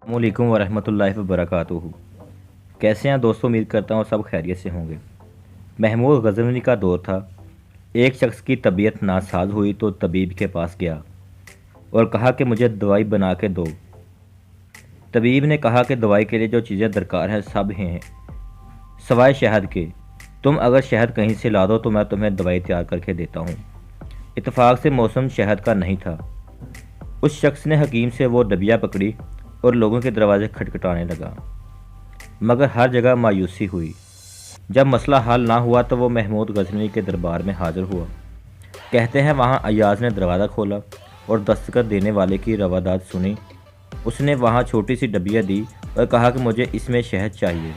अस्सलामुअलैकुम वरहमतुल्लाहि वबरकातुहू। कैसे हैं दोस्तों, उम्मीद करता हूँ सब खैरियत से होंगे। महमूद गज़नवी का दौर था। एक शख्स की तबीयत नासाज हुई तो तबीब के पास गया और कहा कि मुझे दवाई बना के दो। तबीब ने कहा कि दवाई के लिए जो चीज़ें दरकार हैं सब हैं सवाए शहद के। तुम अगर शहद कहीं से ला दो तो मैं तुम्हें दवाई तैयार करके देता हूँ। इत्तेफाक से मौसम शहद का नहीं था। उस शख्स ने हकीम से वो डबिया पकड़ी और लोगों के दरवाजे खटखटाने लगा, मगर हर जगह मायूसी हुई। जब मसला हल ना हुआ तो वो महमूद गज़नवी के दरबार में हाज़िर हुआ। कहते हैं वहाँ अय्याज़ ने दरवाज़ा खोला और दस्तखत देने वाले की रवादात सुनी। उसने वहाँ छोटी सी डबिया दी और कहा कि मुझे इसमें शहद चाहिए।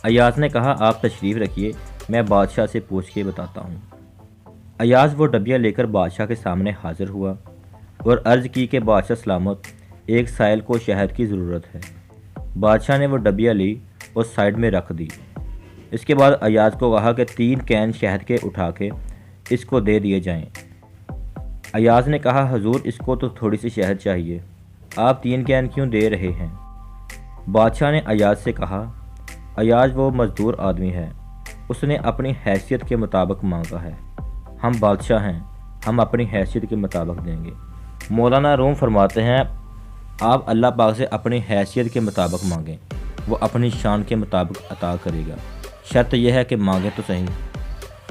अय्याज़ ने कहा आप तशरीफ़ रखिए, मैं बादशाह से पूछ के बताता हूँ। अय्याज़ वो डबिया लेकर बादशाह के सामने हाज़िर हुआ और अर्ज़ की कि बादशाह सलामत, एक साइल को शहद की ज़रूरत है। बादशाह ने वो डबिया ली और साइड में रख दी। इसके बाद अय्याज़ को कहा कि 3 कैन शहद के उठा के इसको दे दिए जाएं। अय्याज़ ने कहा हजूर, इसको तो थोड़ी सी शहद चाहिए, आप 3 कैन क्यों दे रहे हैं? बादशाह ने अय्याज़ से कहा अय्याज़ वो मज़दूर आदमी है, उसने अपनी हैसियत के मुताबिक मांगा है। हम बादशाह हैं, हम अपनी हैसियत के मुताबिक देंगे। मौलाना रूम फरमाते हैं आप अल्लाह पाक से अपनी हैसियत के मुताबिक मांगें, वो अपनी शान के मुताबिक अता करेगा। शर्त यह है कि मांगें तो सही।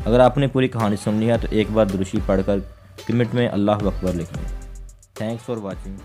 अगर आपने पूरी कहानी सुननी है तो एक बार दुरूशी पढ़कर कमेंट में अल्लाह अकबर लिख लें। Thanks for watching.